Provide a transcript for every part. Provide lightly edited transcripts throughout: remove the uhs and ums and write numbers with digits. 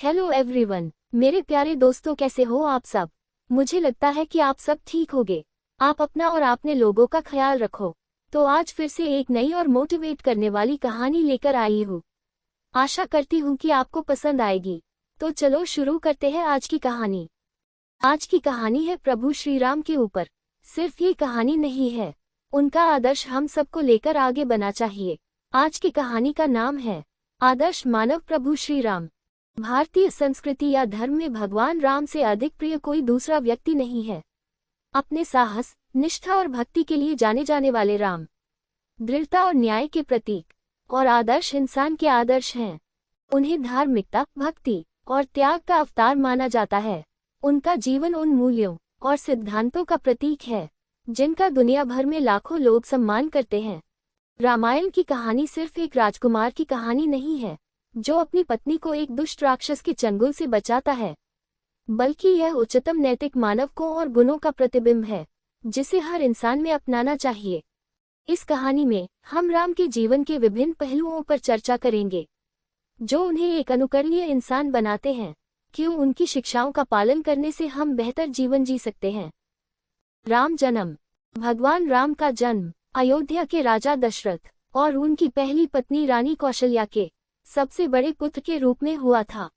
Hello everyone, मेरे प्यारे दोस्तों, कैसे हो आप सब। मुझे लगता है कि आप सब ठीक होंगे। आप अपना और अपने लोगों का ख्याल रखो। तो आज फिर से एक नई और मोटिवेट करने वाली कहानी लेकर आई हूँ। आशा करती हूँ कि आपको पसंद आएगी। तो चलो शुरू करते हैं आज की कहानी। आज की कहानी है प्रभु श्री राम के ऊपर। सिर्फ ये कहानी नहीं है, उनका आदर्श हम सबको लेकर आगे बढ़ना चाहिए। आज की कहानी का नाम है आदर्श मानव प्रभु श्री राम। भारतीय संस्कृति या धर्म में भगवान राम से अधिक प्रिय कोई दूसरा व्यक्ति नहीं है। अपने साहस, निष्ठा और भक्ति के लिए जाने जाने वाले राम दृढ़ता और न्याय के प्रतीक और आदर्श इंसान के आदर्श हैं। उन्हें धार्मिकता, भक्ति और त्याग का अवतार माना जाता है। उनका जीवन उन मूल्यों और सिद्धांतों का प्रतीक है जिनका दुनिया भर में लाखों लोग सम्मान करते हैं। रामायण की कहानी सिर्फ एक राजकुमार की कहानी नहीं है जो अपनी पत्नी को एक दुष्ट राक्षस के चंगुल से बचाता है, बल्कि यह उच्चतम नैतिक मानवों और गुणों का प्रतिबिंब है जिसे हर इंसान में अपनाना चाहिए। इस कहानी में हम राम के जीवन के विभिन्न पहलुओं पर चर्चा करेंगे जो उन्हें एक अनुकरणीय इंसान बनाते हैं। क्यों उनकी शिक्षाओं का पालन करने से हम बेहतर जीवन जी सकते हैं। राम जन्म। भगवान राम का जन्म अयोध्या के राजा दशरथ और उनकी पहली पत्नी रानी कौशल्या के सबसे बड़े पुत्र के रूप में हुआ था।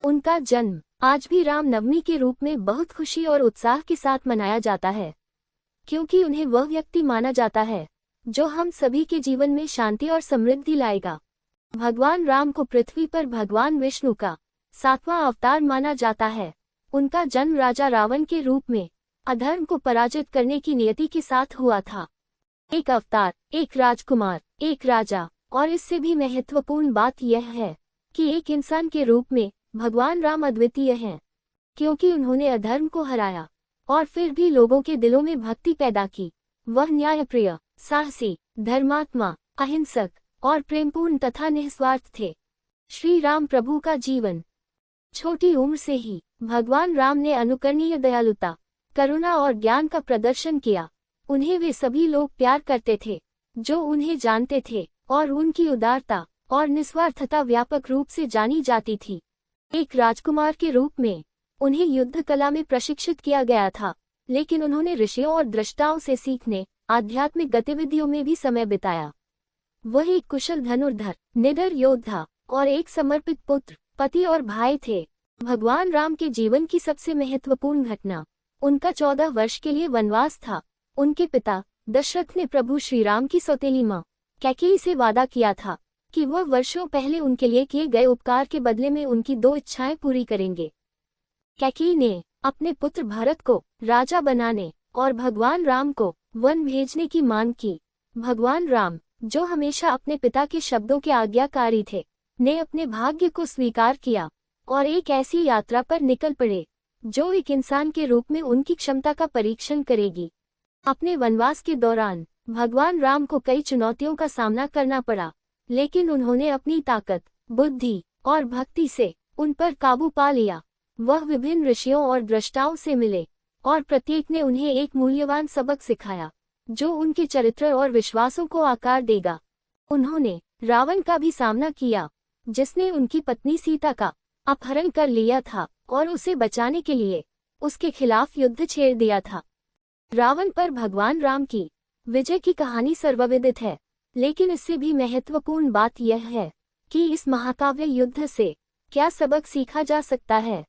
उनका जन्म आज भी राम नवमी के रूप में बहुत खुशी और उत्साह के साथ मनाया जाता है, क्योंकि उन्हें वह व्यक्ति माना जाता है जो हम सभी के जीवन में शांति और समृद्धि लाएगा। भगवान राम को पृथ्वी पर भगवान विष्णु का 7वां अवतार माना जाता है। उनका जन्म राजा रावण के रूप में अधर्म को पराजित करने की नियति के साथ हुआ था। एक अवतार, एक राजकुमार, एक राजा, और इससे भी महत्वपूर्ण बात यह है कि एक इंसान के रूप में भगवान राम अद्वितीय हैं, क्योंकि उन्होंने अधर्म को हराया और फिर भी लोगों के दिलों में भक्ति पैदा की। वह न्यायप्रिय, साहसी, धर्मात्मा, अहिंसक और प्रेमपूर्ण तथा निस्वार्थ थे। श्री राम प्रभु का जीवन। छोटी उम्र से ही भगवान राम ने अनुकरणीय दयालुता, करुणा और ज्ञान का प्रदर्शन किया। उन्हें वे सभी लोग प्यार करते थे जो उन्हें जानते थे, और उनकी उदारता और निस्वार्थता व्यापक रूप से जानी जाती थी। एक राजकुमार के रूप में उन्हें युद्ध कला में प्रशिक्षित किया गया था, लेकिन उन्होंने ऋषियों और दृष्टाओं से सीखने, आध्यात्मिक गतिविधियों में भी समय बिताया। वह एक कुशल धनुर्धर, निडर योद्धा और एक समर्पित पुत्र, पति और भाई थे। भगवान राम के जीवन की सबसे महत्वपूर्ण घटना उनका 14 वर्ष के लिए वनवास था। उनके पिता दशरथ ने प्रभु श्री राम की सौतेली मां कैकेयी से वादा किया था कि वह वर्षों पहले उनके लिए किए गए उपकार के बदले में उनकी 2 इच्छाएं पूरी करेंगे। कैकेयी ने अपने पुत्र भरत को राजा बनाने और भगवान राम को वन भेजने की मांग की। भगवान राम, जो हमेशा अपने पिता के शब्दों के आज्ञाकारी थे, ने अपने भाग्य को स्वीकार किया और एक ऐसी यात्रा पर निकल पड़े जो एक इंसान के रूप में उनकी क्षमता का परीक्षण करेगी। अपने वनवास के दौरान भगवान राम को कई चुनौतियों का सामना करना पड़ा, लेकिन उन्होंने अपनी ताकत, बुद्धि और भक्ति से उन पर काबू पा लिया। वह विभिन्न ऋषियों और दृष्टाओं से मिले और प्रत्येक ने उन्हें एक मूल्यवान सबक सिखाया जो उनके चरित्र और विश्वासों को आकार देगा। उन्होंने रावण का भी सामना किया, जिसने उनकी पत्नी सीता का अपहरण कर लिया था और उसे बचाने के लिए उसके खिलाफ युद्ध छेड़ दिया था। रावण पर भगवान राम की विजय की कहानी सर्वविदित है, लेकिन इससे भी महत्वपूर्ण बात यह है कि इस महाकाव्य युद्ध से क्या सबक सीखा जा सकता है।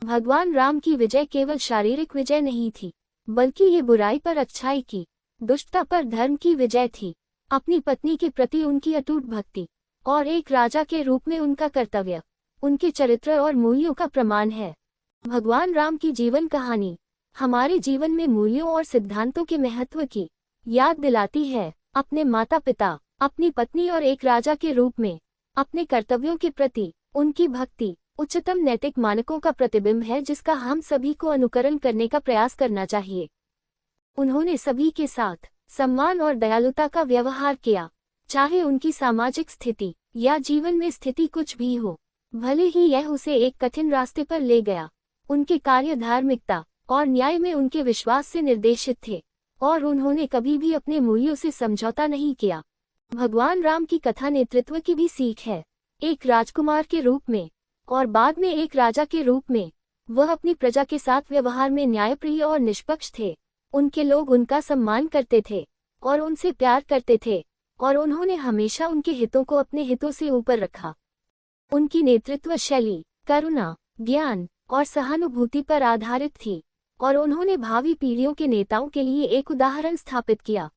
भगवान राम की विजय केवल शारीरिक विजय नहीं थी, बल्कि ये बुराई पर अच्छाई की, दुष्टता पर धर्म की विजय थी। अपनी पत्नी के प्रति उनकी अटूट भक्ति और एक राजा के रूप में उनका कर्तव्य उनके चरित्र और मूल्यों का प्रमाण है। भगवान राम की जीवन कहानी हमारे जीवन में मूल्यों और सिद्धांतों के महत्व की याद दिलाती है। अपने माता पिता, अपनी पत्नी और एक राजा के रूप में अपने कर्तव्यों के प्रति उनकी भक्ति उच्चतम नैतिक मानकों का प्रतिबिंब है जिसका हम सभी को अनुकरण करने का प्रयास करना चाहिए। उन्होंने सभी के साथ सम्मान और दयालुता का व्यवहार किया, चाहे उनकी सामाजिक स्थिति या जीवन में स्थिति कुछ भी हो, भले ही यह उसे एक कठिन रास्ते पर ले गया। उनके कार्य धार्मिकता और न्याय में उनके विश्वास से निर्देशित थे और उन्होंने कभी भी अपने मूल्यों से समझौता नहीं किया। भगवान राम की कथा नेतृत्व की भी सीख है। एक राजकुमार के रूप में और बाद में एक राजा के रूप में। वह अपनी प्रजा के साथ व्यवहार में न्यायप्रिय और निष्पक्ष थे। उनके लोग उनका सम्मान करते थे और उनसे प्यार करते थे, और उन्होंने हमेशा उनके हितों को अपने हितों से ऊपर रखा। उनकी नेतृत्व शैली करुणा, ज्ञान और सहानुभूति पर आधारित थी, और उन्होंने भावी पीढ़ियों के नेताओं के लिए एक उदाहरण स्थापित किया।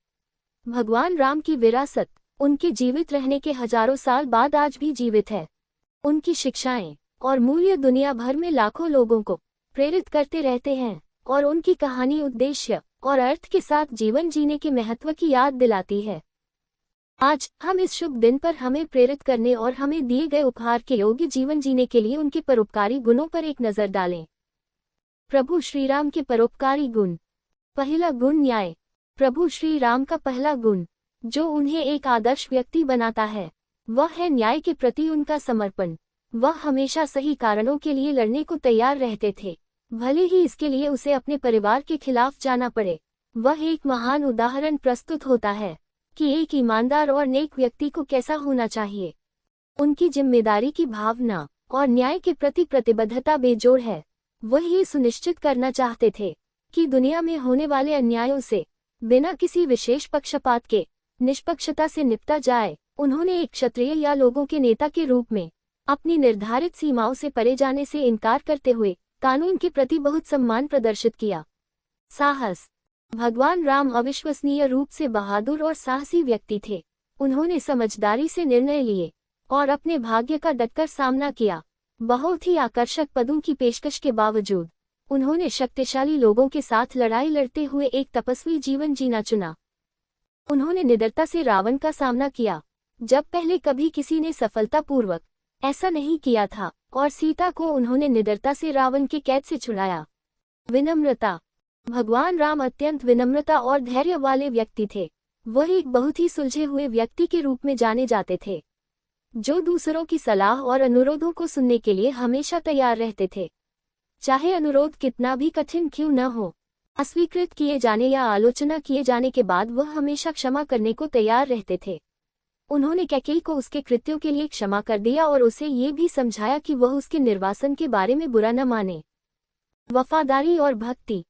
भगवान राम की विरासत उनके जीवित रहने के हजारों साल बाद आज भी जीवित है। उनकी शिक्षाएं और मूल्य दुनिया भर में लाखों लोगों को प्रेरित करते रहते हैं, और उनकी कहानी उद्देश्य और अर्थ के साथ जीवन जीने के महत्व की याद दिलाती है। आज हम इस शुभ दिन पर हमें प्रेरित करने और हमें दिए गए उपहार के योग्य जीवन जीने के लिए उनके परोपकारी गुणों पर एक नजर डालें। प्रभु श्री राम के परोपकारी गुण। पहला गुण न्याय। प्रभु श्री राम का पहला गुण जो उन्हें एक आदर्श व्यक्ति बनाता है, वह है न्याय के प्रति उनका समर्पण। वह हमेशा सही कारणों के लिए लड़ने को तैयार रहते थे, भले ही इसके लिए उसे अपने परिवार के खिलाफ जाना पड़े। वह एक महान उदाहरण प्रस्तुत होता है कि एक ईमानदार और नेक व्यक्ति को कैसा होना चाहिए। उनकी जिम्मेदारी की भावना और न्याय के प्रति प्रतिबद्धता बेजोड़ है। वह ये सुनिश्चित करना चाहते थे कि दुनिया में होने वाले अन्यायों से बिना किसी विशेष पक्षपात के निष्पक्षता से निपटा जाए। उन्होंने एक क्षत्रिय या लोगों के नेता के रूप में अपनी निर्धारित सीमाओं से परे जाने से इनकार करते हुए कानून के प्रति बहुत सम्मान प्रदर्शित किया। साहस। भगवान राम अविश्वसनीय रूप से बहादुर और साहसी व्यक्ति थे। उन्होंने समझदारी से निर्णय लिए और अपने भाग्य का डटकर सामना किया। बहुत ही आकर्षक पदों की पेशकश के बावजूद उन्होंने शक्तिशाली लोगों के साथ लड़ाई लड़ते हुए एक तपस्वी जीवन जीना चुना। उन्होंने निडरता से रावण का सामना किया, जब पहले कभी किसी ने सफलतापूर्वक ऐसा नहीं किया था, और सीता को उन्होंने निडरता से रावण के कैद से छुड़ाया। विनम्रता। भगवान राम अत्यंत विनम्रता और धैर्य वाले व्यक्ति थे। वह एक बहुत ही सुलझे हुए व्यक्ति के रूप में जाने जाते थे, जो दूसरों की सलाह और अनुरोधों को सुनने के लिए हमेशा तैयार रहते थे, चाहे अनुरोध कितना भी कठिन क्यों न हो। अस्वीकृत किए जाने या आलोचना किए जाने के बाद वह हमेशा क्षमा करने को तैयार रहते थे। उन्होंने कैकेयी को उसके कृत्यों के लिए क्षमा कर दिया और उसे ये भी समझाया कि वह उसके निर्वासन के बारे में बुरा न माने। वफादारी और भक्ति।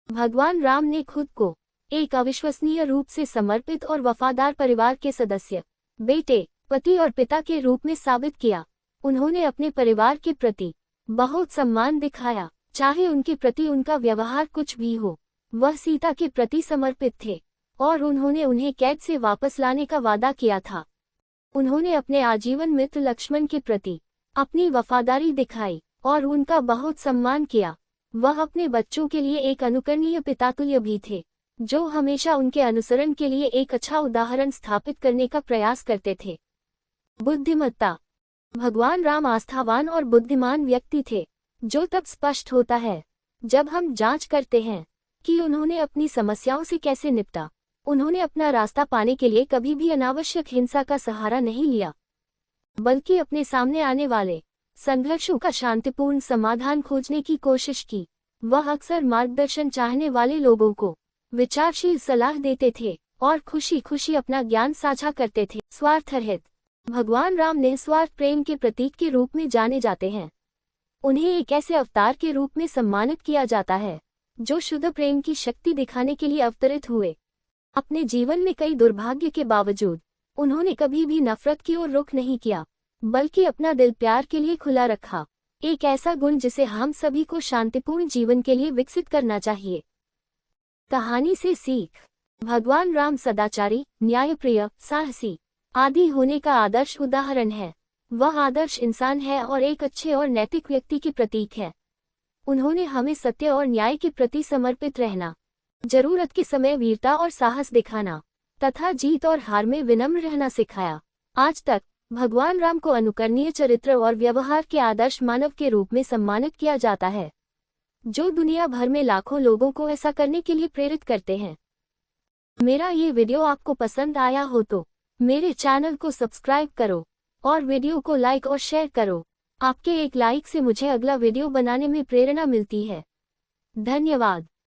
भगवान राम ने खुद को एक अविश्वसनीय रूप से समर्पित और वफादार परिवार के सदस्य, बेटे, पति और पिता के रूप में साबित किया। उन्होंने अपने परिवार के प्रति बहुत सम्मान दिखाया, चाहे उनके प्रति उनका व्यवहार कुछ भी हो। वह सीता के प्रति समर्पित थे और उन्होंने उन्हें कैद से वापस लाने का वादा किया था। उन्होंने अपने आजीवन मित्र लक्ष्मण के प्रति अपनी वफादारी दिखाई और उनका बहुत सम्मान किया। वह अपने बच्चों के लिए एक अनुकरणीय पितातुल्य भी थे, जो हमेशा उनके अनुसरण के लिए एक अच्छा उदाहरण स्थापित करने का प्रयास करते थे। बुद्धिमत्ता। भगवान राम आस्थावान और बुद्धिमान व्यक्ति थे, जो तब स्पष्ट होता है जब हम जांच करते हैं कि उन्होंने अपनी समस्याओं से कैसे निपटा। उन्होंने अपना रास्ता पाने के लिए कभी भी अनावश्यक हिंसा का सहारा नहीं लिया, बल्कि अपने सामने आने वाले संघर्षों का शांतिपूर्ण समाधान खोजने की कोशिश की। वह अक्सर मार्गदर्शन चाहने वाले लोगों को विचारशील सलाह देते थे और खुशी खुशी अपना ज्ञान साझा करते थे। स्वार्थरहित। भगवान राम निस्वार्थ प्रेम के प्रतीक के रूप में जाने जाते हैं। उन्हें एक ऐसे अवतार के रूप में सम्मानित किया जाता है जो शुद्ध प्रेम की शक्ति दिखाने के लिए अवतरित हुए। अपने जीवन में कई दुर्भाग्य के बावजूद उन्होंने कभी भी नफरत की ओर रुख नहीं किया, बल्कि अपना दिल प्यार के लिए खुला रखा। एक ऐसा गुण जिसे हम सभी को शांतिपूर्ण जीवन के लिए विकसित करना चाहिए। कहानी से सीख। भगवान राम सदाचारी, न्यायप्रिय, साहसी आदि होने का आदर्श उदाहरण है। वह आदर्श इंसान है और एक अच्छे और नैतिक व्यक्ति की प्रतीक है। उन्होंने हमें सत्य और न्याय के प्रति समर्पित रहना, जरूरत के समय वीरता और साहस दिखाना तथा जीत और हार में विनम्र रहना सिखाया। आज तक भगवान राम को अनुकरणीय चरित्र और व्यवहार के आदर्श मानव के रूप में सम्मानित किया जाता है, जो दुनिया भर में लाखों लोगों को ऐसा करने के लिए प्रेरित करते हैं। मेरा ये वीडियो आपको पसंद आया हो तो मेरे चैनल को सब्सक्राइब करो और वीडियो को लाइक और शेयर करो। आपके एक लाइक से मुझे अगला वीडियो बनाने में प्रेरणा मिलती है। धन्यवाद।